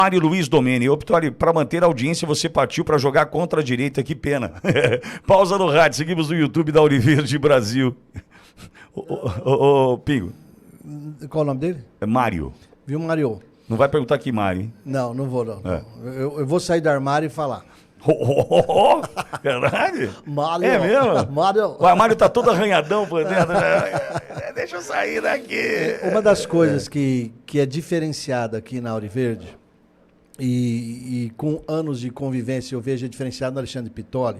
Mário Luiz Domene, para manter a audiência, você partiu para jogar contra a direita, que pena. Pausa no rádio, seguimos no YouTube da Auriverde Brasil. Ô, Pingo. Qual o nome dele? É Mário. Viu, Mário? Não vai perguntar que Mário, hein? Não, não vou, não. Eu vou sair do armário e falar. Verdade? Mário. É mesmo? Mário. O armário tá todo arranhadão por dentro. Deixa eu sair daqui. Uma das coisas que é diferenciada aqui na Auriverde, e com anos de convivência eu vejo diferenciado no Alexandre Pittoli.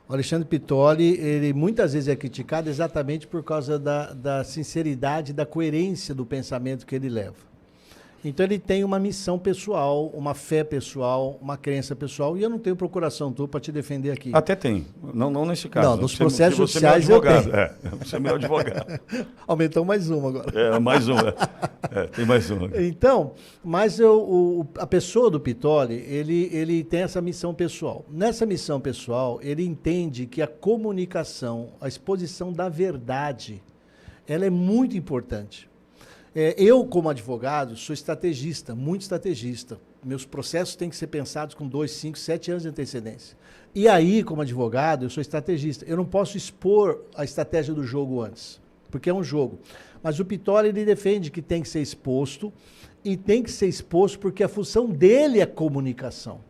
O Alexandre Pittoli, ele muitas vezes é criticado exatamente por causa da sinceridade, da coerência do pensamento que ele leva. Então ele tem uma missão pessoal, uma fé pessoal, uma crença pessoal, e eu não tenho procuração tua para te defender aqui. Até tem, não nesse caso. Não, nos processos judiciais eu tenho. Você é meu advogado. Aumentou mais uma agora. Mais uma. Tem mais uma. Então, mas a pessoa do Pittoli, ele tem essa missão pessoal. Nessa missão pessoal, ele entende que a comunicação, a exposição da verdade, ela é muito importante. Eu, como advogado, sou estrategista, muito estrategista. Meus processos têm que ser pensados com 2, 5, 7 anos de antecedência. E aí, como advogado, eu sou estrategista. Eu não posso expor a estratégia do jogo antes, porque é um jogo. Mas o Pittoli, ele defende que tem que ser exposto, e tem que ser exposto porque a função dele é comunicação.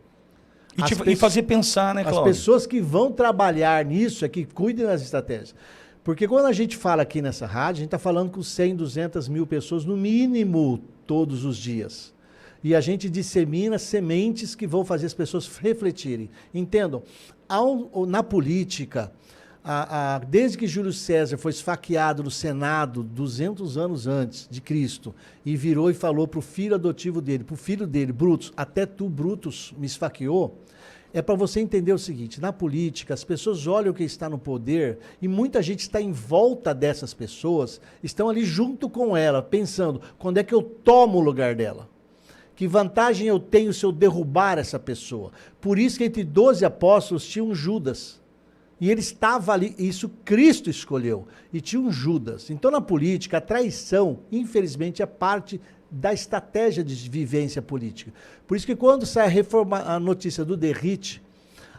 E fazer pensar, né, Cláudio? As pessoas que vão trabalhar nisso é que cuidem das estratégias. Porque quando a gente fala aqui nessa rádio, a gente está falando com 100, 200 mil pessoas, no mínimo, todos os dias. E a gente dissemina sementes que vão fazer as pessoas refletirem. Entendam, na política, desde que Júlio César foi esfaqueado no Senado 200 anos antes de Cristo, e virou e falou para o filho adotivo dele, para o filho dele, Brutus, até tu, Brutus, me esfaqueou, é para você entender o seguinte, na política, as pessoas olham quem está no poder e muita gente está em volta dessas pessoas, estão ali junto com ela, pensando, quando é que eu tomo o lugar dela? Que vantagem eu tenho se eu derrubar essa pessoa? Por isso que entre 12 apóstolos tinha um Judas. E ele estava ali, isso Cristo escolheu, e tinha um Judas. Então na política, a traição, infelizmente, é parte da estratégia de vivência política. Por isso que quando sai a notícia do Derrite,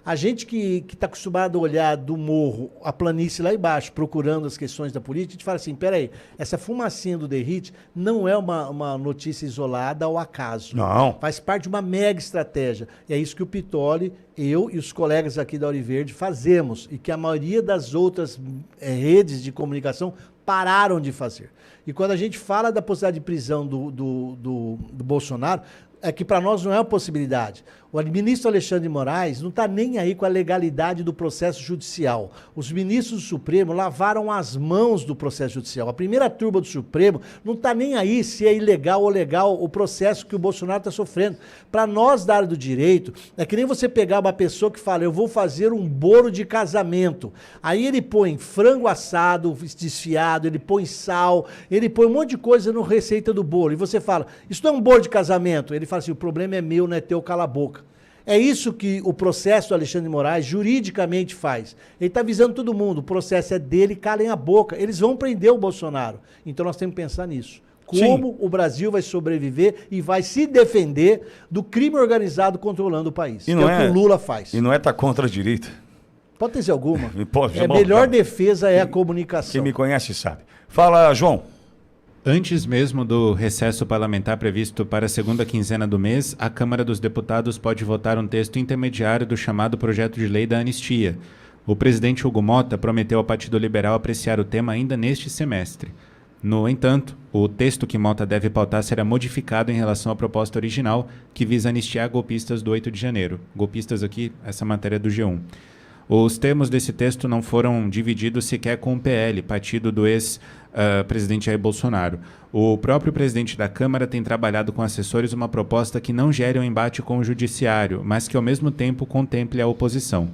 a gente que está acostumado a olhar do morro, a planície lá embaixo, procurando as questões da política, a gente fala assim, peraí, essa fumacinha do Derrite não é uma notícia isolada ao acaso. Não. Faz parte de uma mega estratégia. E é isso que o Pittoli, eu e os colegas aqui da Auriverde fazemos, e que a maioria das outras redes de comunicação pararam de fazer. E quando a gente fala da possibilidade de prisão do Bolsonaro, é que para nós não é uma possibilidade. O ministro Alexandre de Moraes não está nem aí com a legalidade do processo judicial. Os ministros do Supremo lavaram as mãos do processo judicial. A primeira turma do Supremo não está nem aí se é ilegal ou legal o processo que o Bolsonaro está sofrendo. Para nós da área do direito, é que nem você pegar uma pessoa que fala, eu vou fazer um bolo de casamento. Aí ele põe frango assado, desfiado, ele põe sal, ele põe um monte de coisa no receita do bolo. E você fala, isso não é um bolo de casamento? Ele fala assim, o problema é meu, não é teu, cala a boca. É isso que o processo do Alexandre de Moraes juridicamente faz. Ele está avisando todo mundo, o processo é dele, calem a boca. Eles vão prender o Bolsonaro. Então nós temos que pensar nisso. Como o Brasil vai sobreviver e vai se defender do crime organizado controlando o país. Que é o que o Lula faz. E não é estar contra a direita. Pode ter alguma. A melhor defesa é a comunicação. Quem me conhece sabe. Fala, João. Antes mesmo do recesso parlamentar previsto para a segunda quinzena do mês, a Câmara dos Deputados pode votar um texto intermediário do chamado projeto de lei da anistia. O presidente Hugo Mota prometeu ao Partido Liberal apreciar o tema ainda neste semestre. No entanto, o texto que Mota deve pautar será modificado em relação à proposta original, que visa anistiar golpistas do 8 de janeiro. Golpistas aqui, essa matéria do G1. Os termos desse texto não foram divididos sequer com o PL, partido do ex-presidente Jair Bolsonaro. O próprio presidente da Câmara tem trabalhado com assessores uma proposta que não gere um embate com o judiciário, mas que ao mesmo tempo contemple a oposição.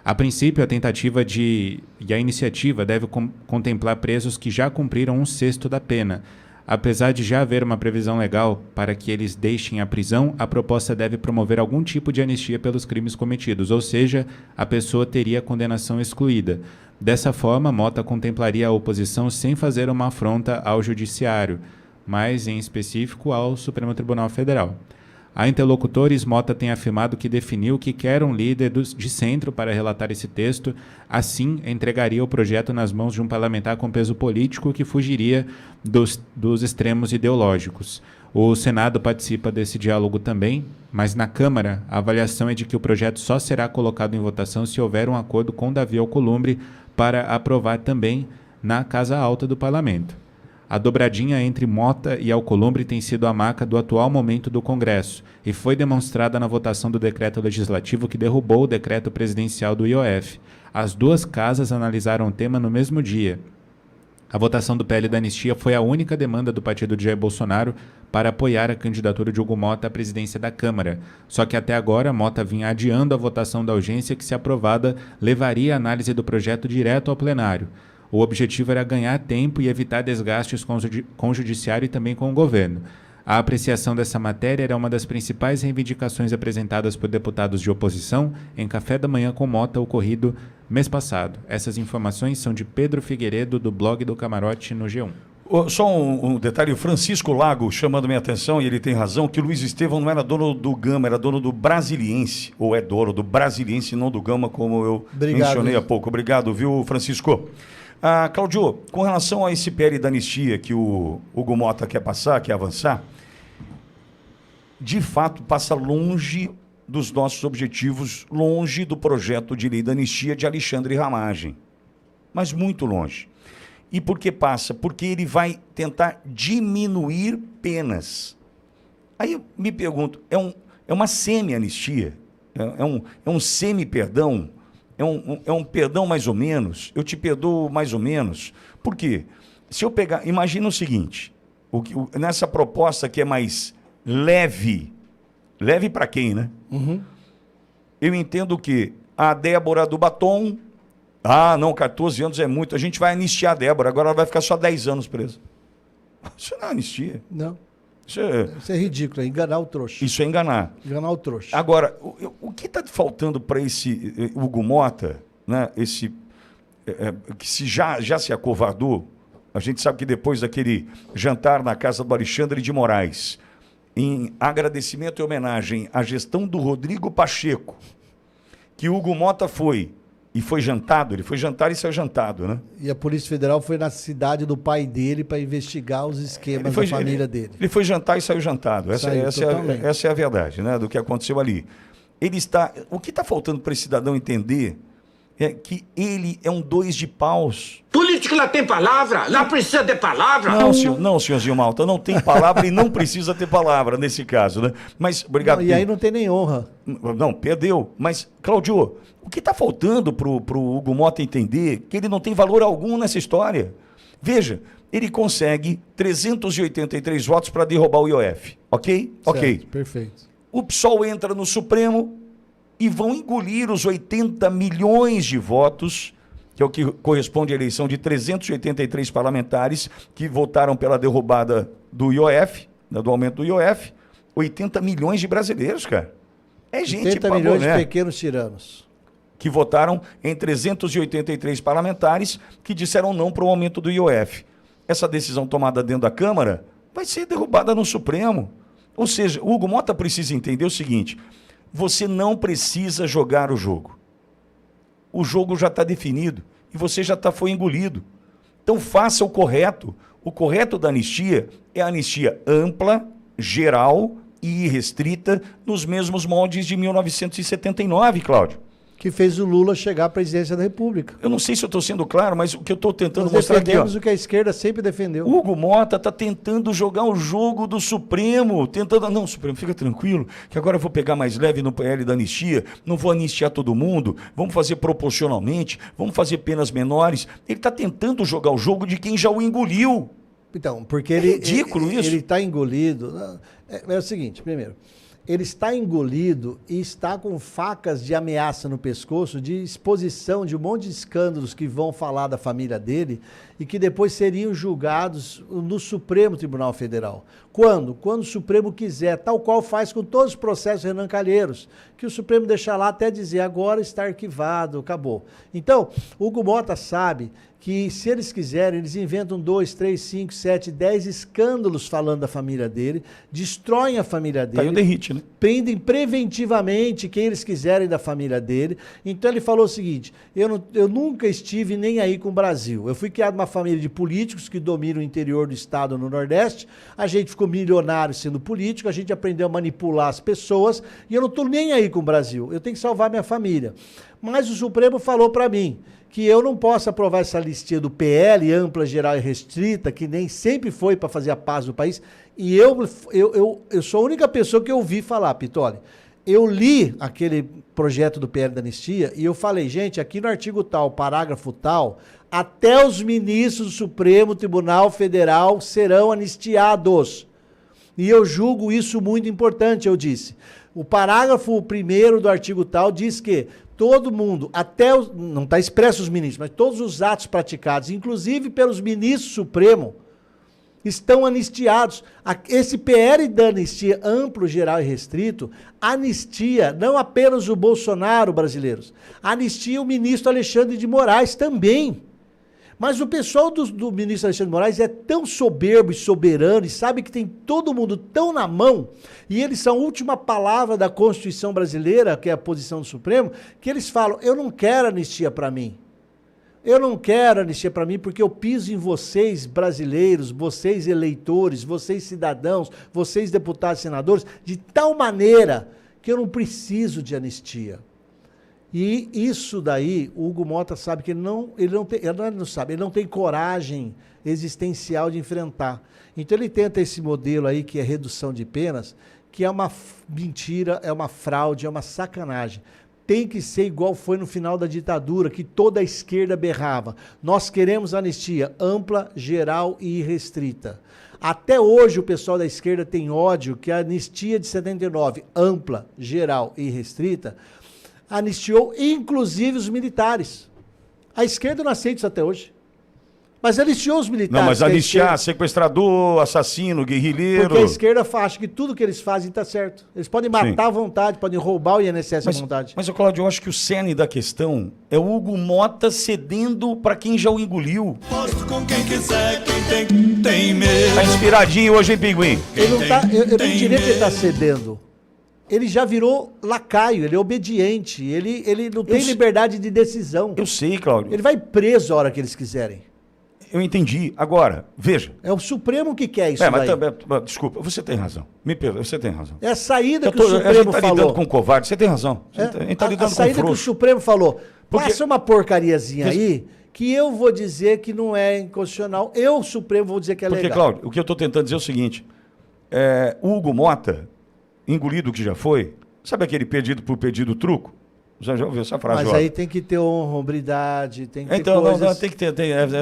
A princípio, a iniciativa deve contemplar presos que já cumpriram 1/6 da pena. Apesar de já haver uma previsão legal para que eles deixem a prisão, a proposta deve promover algum tipo de anistia pelos crimes cometidos, ou seja, a pessoa teria a condenação excluída. Dessa forma, Mota contemplaria a oposição sem fazer uma afronta ao judiciário, mas em específico ao Supremo Tribunal Federal. A interlocutores, Mota tem afirmado que definiu que quer um líder de centro para relatar esse texto, assim entregaria o projeto nas mãos de um parlamentar com peso político que fugiria dos extremos ideológicos. O Senado participa desse diálogo também, mas na Câmara a avaliação é de que o projeto só será colocado em votação se houver um acordo com Davi Alcolumbre para aprovar também na Casa Alta do Parlamento. A dobradinha entre Mota e Alcolumbre tem sido a marca do atual momento do Congresso e foi demonstrada na votação do decreto legislativo que derrubou o decreto presidencial do IOF. As duas casas analisaram o tema no mesmo dia. A votação do PL da anistia foi a única demanda do partido de Jair Bolsonaro para apoiar a candidatura de Hugo Mota à presidência da Câmara. Só que até agora, Mota vinha adiando a votação da urgência que, se aprovada, levaria a análise do projeto direto ao plenário. O objetivo era ganhar tempo e evitar desgastes com o judiciário e também com o governo. A apreciação dessa matéria era uma das principais reivindicações apresentadas por deputados de oposição em café da manhã com Mota ocorrido mês passado. Essas informações são de Pedro Figueiredo, do blog do Camarote no G1. Só um detalhe, o Francisco Lago chamando minha atenção, e ele tem razão, que o Luiz Estevão não era dono do Gama, era dono do Brasiliense, ou é dono do Brasiliense, não do Gama, como eu mencionei há pouco. Obrigado, viu, Francisco? Claudio, com relação a esse PL da anistia que o Hugo Mota quer passar, quer avançar, de fato passa longe dos nossos objetivos, longe do projeto de lei da anistia de Alexandre Ramagem, mas muito longe. E por que passa? Porque ele vai tentar diminuir penas. Aí eu me pergunto, é uma semi-anistia? É um semi-perdão? É um perdão mais ou menos? Eu te perdoo mais ou menos? Por quê? Se eu pegar... Imagina o seguinte, nessa proposta que é mais leve para quem, né? Uhum. Eu entendo que a Débora do Batom... não, 14 anos é muito. A gente vai anistiar a Débora, agora ela vai ficar só 10 anos presa. Isso não é anistia. Não. Isso é ridículo, é enganar o trouxa. Isso é enganar. Enganar o trouxa. Agora, o que está faltando para esse Hugo Mota, né, que já se acovardou, a gente sabe que depois daquele jantar na casa do Alexandre de Moraes, em agradecimento e homenagem à gestão do Rodrigo Pacheco, que Hugo Mota foi jantado, ele foi jantar e saiu jantado, né? E a Polícia Federal foi na cidade do pai dele para investigar os esquemas da família dele. Ele foi jantar e saiu jantado. Essa é a verdade, né, do que aconteceu ali. O que está faltando para esse cidadão entender é que ele é um 2 de paus. Político lá tem palavra, lá precisa de palavra. Não, senhorzinho Malta, não tem palavra e não precisa ter palavra nesse caso, né? Mas, obrigado. E aí não tem nem honra. Não, perdeu. Mas, Claudio, o que está faltando pro Hugo Mota entender que ele não tem valor algum nessa história? Veja, ele consegue 383 votos para derrubar o IOF, ok? Certo, ok. Perfeito. O PSOL entra no Supremo e vão engolir os 80 milhões de votos, que é o que corresponde à eleição de 383 parlamentares que votaram pela derrubada do IOF, do aumento do IOF. 80 milhões de brasileiros, cara. É gente 80 milhões de pequenos tiranos. Que votaram em 383 parlamentares que disseram não para o aumento do IOF. Essa decisão tomada dentro da Câmara vai ser derrubada no Supremo. Ou seja, o Hugo Mota precisa entender o seguinte: você não precisa jogar o jogo. O jogo já está definido e você já foi engolido. Então faça o correto. O correto da anistia é a anistia ampla, geral e irrestrita nos mesmos moldes de 1979, Cláudio. Que fez o Lula chegar à presidência da República. Eu não sei se eu estou sendo claro, mas o que eu estou tentando Nós mostrar aqui... defendemos o que a esquerda sempre defendeu. O Hugo Mota está tentando jogar o jogo do Supremo, Não, Supremo, fica tranquilo, que agora eu vou pegar mais leve no PL da anistia, não vou anistiar todo mundo, vamos fazer proporcionalmente, vamos fazer penas menores. Ele está tentando jogar o jogo de quem já o engoliu. Então, porque ridículo isso. Ele está engolido. É o seguinte, primeiro... Ele está engolido e está com facas de ameaça no pescoço, de exposição de um monte de escândalos que vão falar da família dele e que depois seriam julgados no Supremo Tribunal Federal. Quando? Quando o Supremo quiser, tal qual faz com todos os processos Renan Calheiros, que o Supremo deixa lá até dizer agora está arquivado, acabou. Então, Hugo Motta sabe que se eles quiserem, eles inventam 2, 3, 5, 7, 10 escândalos falando da família dele, destroem a família dele. Caiu derrite, né? Prendem preventivamente quem eles quiserem da família dele. Então ele falou o seguinte, eu nunca estive nem aí com o Brasil. Eu fui criado numa família de políticos que dominam o interior do estado no Nordeste, a gente ficou milionário sendo político, a gente aprendeu a manipular as pessoas e eu não estou nem aí com o Brasil. Eu tenho que salvar minha família. Mas o Supremo falou para mim que eu não posso aprovar essa listinha do PL, ampla, geral e restrita, que nem sempre foi para fazer a paz do país. E eu sou a única pessoa que eu ouvi falar, Pitoli. Eu li aquele projeto do PL da anistia e eu falei, gente, aqui no artigo tal, parágrafo tal, até os ministros do Supremo Tribunal Federal serão anistiados. E eu julgo isso muito importante, eu disse. O parágrafo 1º do artigo tal diz que todo mundo, não está expresso os ministros, mas todos os atos praticados, inclusive pelos ministros do Supremo, estão anistiados. Esse PL da anistia amplo, geral e restrito, anistia não apenas o Bolsonaro, brasileiros, anistia o ministro Alexandre de Moraes também. Mas o pessoal do ministro Alexandre de Moraes é tão soberbo e soberano e sabe que tem todo mundo tão na mão, e eles são a última palavra da Constituição brasileira, que é a posição do Supremo, que eles falam, eu não quero anistia para mim. Eu não quero anistia para mim porque eu piso em vocês brasileiros, vocês eleitores, vocês cidadãos, vocês deputados e senadores, de tal maneira que eu não preciso de anistia. E isso daí, o Hugo Motta sabe que ele não tem coragem existencial de enfrentar. Então ele tenta esse modelo aí, que é redução de penas, que é uma mentira, é uma fraude, é uma sacanagem. Tem que ser igual foi no final da ditadura, que toda a esquerda berrava. Nós queremos anistia ampla, geral e irrestrita. Até hoje o pessoal da esquerda tem ódio que a anistia de 79, ampla, geral e irrestrita, anistiou inclusive os militares. A esquerda não aceita isso até hoje. Mas anistiou os militares. Não, mas anistiar sequestrador, assassino, guerrilheiro. Porque a esquerda acha que tudo que eles fazem está certo. Eles podem matar à vontade, podem roubar o INSS à vontade. Mas, Cláudio, eu acho que o cerne da questão é o Hugo Motta cedendo para quem já o engoliu. Posto com quem quiser, quem tem medo. Tá inspiradinho hoje, hein, Pinguim? Ele não tá, eu não diria que ele está cedendo. Ele já virou lacaio, ele é obediente, ele não tem liberdade de decisão. Eu sei, Cláudio. Ele vai preso a hora que eles quiserem. Eu entendi. Agora, veja. É o Supremo que quer isso daí. Desculpa, você tem razão. Me perdoa, você tem razão. É a saída que o Supremo falou. A gente tá lidando com um covarde, você tem razão. A gente tá lidando a saída com um que o Supremo falou. Porque... Passa uma porcariazinha aí, que eu vou dizer que não é inconstitucional. Eu, o Supremo, vou dizer que é legal. Porque, Cláudio, o que eu estou tentando dizer é o seguinte. O Hugo Motta, engolido que já foi, sabe aquele perdido por pedido truco? Já ouviu essa frase? Mas aí tem que ter honra, hombridade, tem que ter então, coisas... não, tem que ter...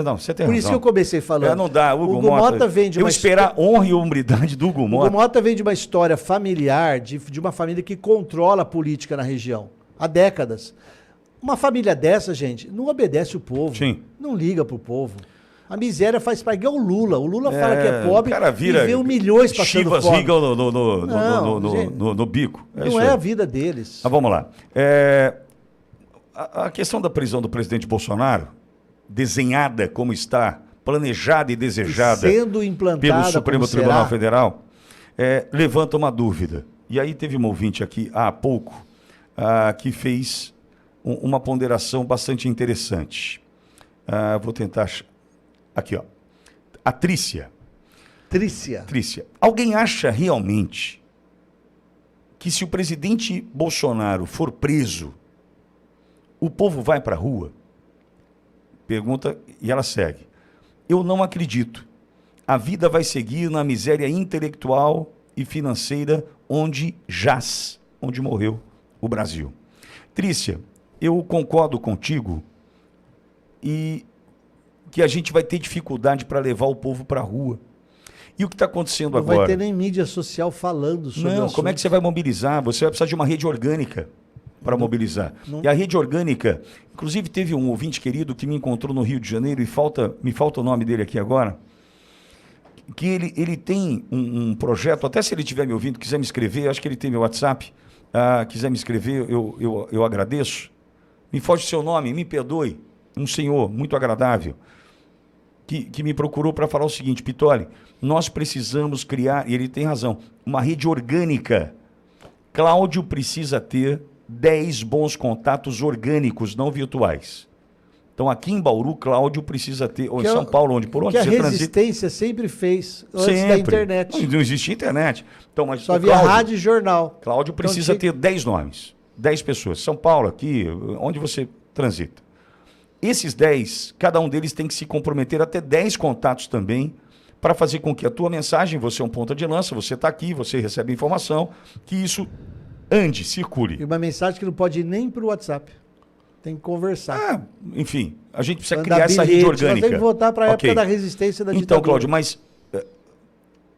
não, você tem Por razão. isso que eu comecei falando. Não dá, Hugo Motta vem de uma... Eu esperar honra e hombridade do Hugo Motta. Hugo Motta vem de uma história familiar, de uma família que controla a política na região, há décadas. Uma família dessa, gente, não obedece o povo. Sim. Não liga pro povo. A miséria faz parte. Igual o Lula. O Lula fala que é pobre e vê milhões passando Chivas fome. Chivas no bico. Não é a vida deles. Mas vamos lá. A questão da prisão do presidente Bolsonaro, desenhada como está, planejada e desejada sendo implantada pelo Supremo Tribunal Federal, levanta uma dúvida. E aí teve um ouvinte aqui há pouco que fez uma ponderação bastante interessante. Vou tentar... Aqui, ó. A Trícia. Trícia. Alguém acha realmente que se o presidente Bolsonaro for preso, o povo vai para a rua? Pergunta, e ela segue. Eu não acredito. A vida vai seguir na miséria intelectual e financeira onde morreu o Brasil. Trícia, eu concordo contigo e que a gente vai ter dificuldade para levar o povo para a rua. E o que está acontecendo agora? Não vai ter nem mídia social falando sobre isso. Não, como é que você vai mobilizar? Você vai precisar de uma rede orgânica para mobilizar. E a rede orgânica, inclusive teve um ouvinte querido que me encontrou no Rio de Janeiro, e me falta o nome dele aqui agora, que ele tem um projeto, até se ele estiver me ouvindo, quiser me escrever, acho que ele tem meu WhatsApp, quiser me escrever, eu agradeço. Me foge o seu nome, me perdoe, um senhor muito agradável, que me procurou para falar o seguinte: Pittoli, nós precisamos criar, e ele tem razão, uma rede orgânica. Cláudio precisa ter 10 bons contatos orgânicos, não virtuais. Então, aqui em Bauru, Cláudio precisa ter, ou em São Paulo, por onde você transita. Que a Resistência sempre fez, antes da internet. Não existia internet. Então, mas só havia rádio e jornal. Cláudio precisa ter 10 nomes, 10 pessoas. São Paulo, aqui, onde você transita. Esses 10, cada um deles tem que se comprometer a ter 10 contatos também, para fazer com que a tua mensagem, você é um ponta de lança, você está aqui, você recebe informação, que isso ande, circule. E uma mensagem que não pode ir nem para o WhatsApp. Tem que conversar. Enfim, a gente precisa criar essa rede orgânica. Nós temos que voltar para a época da resistência da ditadura. Então, Cláudio, mas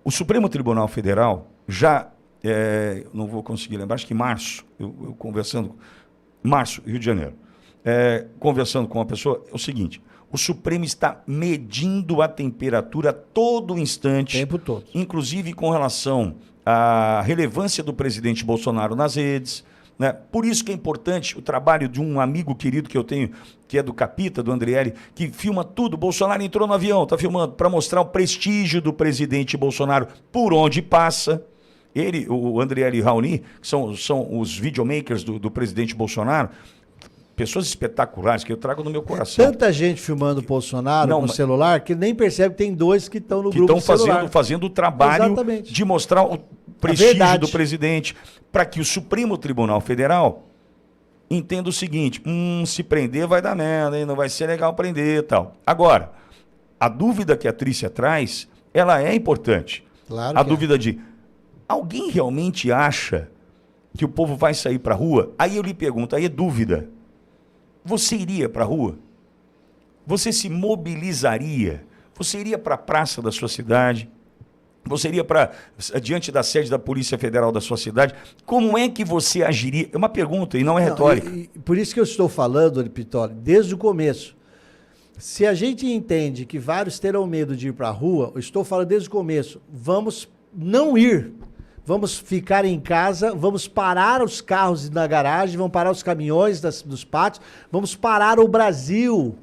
o Supremo Tribunal Federal já, não vou conseguir lembrar, acho que em março, eu conversando, março, Rio de Janeiro, conversando com uma pessoa, é o seguinte: o Supremo está medindo a temperatura a todo instante, tempo todo, inclusive com relação à relevância do presidente Bolsonaro nas redes, né? Por isso que é importante o trabalho de um amigo querido que eu tenho, que é do Capita, do Andriele, que filma tudo. Bolsonaro entrou no avião, está filmando, para mostrar o prestígio do presidente Bolsonaro por onde passa. Ele, o Andriele e Raoni, que são os videomakers do presidente Bolsonaro, pessoas espetaculares que eu trago no meu coração. Tanta gente filmando o Bolsonaro no celular que nem percebe que tem dois que estão no grupo do celular. Que estão fazendo o trabalho Exatamente. de mostrar o prestígio do presidente, para que o Supremo Tribunal Federal entenda o seguinte: se prender vai dar merda, hein? Não vai ser legal prender e tal. Agora, a dúvida que a Trícia traz, ela é importante. Claro a dúvida de: alguém realmente acha que o povo vai sair para a rua? Aí eu lhe pergunto, aí é dúvida. Você iria para a rua? Você se mobilizaria? Você iria para a praça da sua cidade? Você iria diante da sede da Polícia Federal da sua cidade? Como é que você agiria? É uma pergunta e não é retórica. Por isso que eu estou falando, Pittoli, desde o começo. Se a gente entende que vários terão medo de ir para a rua, eu estou falando desde o começo, vamos não ir. Vamos ficar em casa, vamos parar os carros na garagem, vamos parar os caminhões dos pátios, vamos parar o Brasil.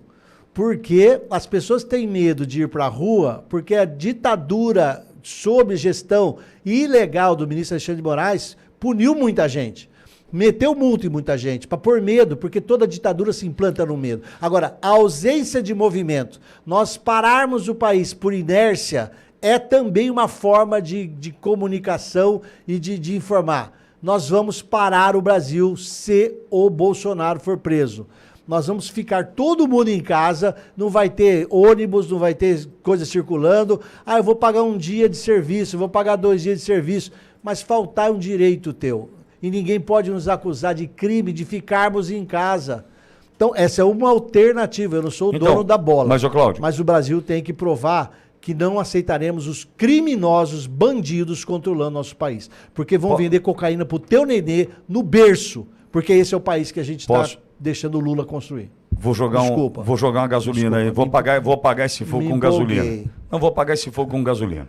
Porque as pessoas têm medo de ir para a rua, porque a ditadura sob gestão ilegal do ministro Alexandre de Moraes puniu muita gente. Meteu multa em muita gente, para pôr medo, porque toda ditadura se implanta no medo. Agora, a ausência de movimento, nós pararmos o país por inércia, é também uma forma de comunicação e de informar. Nós vamos parar o Brasil se o Bolsonaro for preso. Nós vamos ficar todo mundo em casa, não vai ter ônibus, não vai ter coisa circulando. Eu vou pagar um dia de serviço, vou pagar 2 dias de serviço, mas faltar um direito teu. E ninguém pode nos acusar de crime, de ficarmos em casa. Então, essa é uma alternativa. Eu não sou o dono da bola. Mas, Cláudio, mas o Brasil tem que provar que não aceitaremos os criminosos bandidos controlando nosso país. Porque vão vender cocaína pro teu nenê no berço. Porque esse é o país que a gente está deixando o Lula construir. Vou jogar uma gasolina aí. Vou apagar esse fogo com gasolina. Não vou apagar esse fogo com gasolina.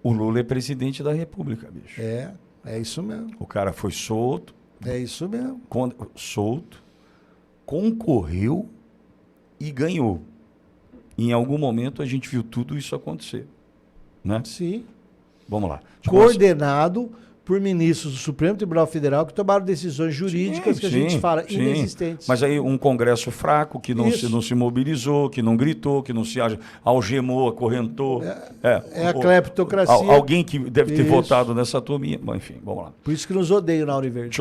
O Lula é presidente da República, bicho. É isso mesmo. O cara foi solto. É isso mesmo. Solto, concorreu e ganhou. Em algum momento a gente viu tudo isso acontecer, né? Sim. Vamos lá. Coordenado por ministros do Supremo Tribunal Federal que tomaram decisões jurídicas que a gente fala inexistentes. Mas aí um Congresso fraco que não se mobilizou, que não gritou, que não se algemou, acorrentou. É a cleptocracia. Alguém que deve ter votado nessa turminha. Bom, enfim, vamos lá. Por isso que nos odeiam na Auriverde.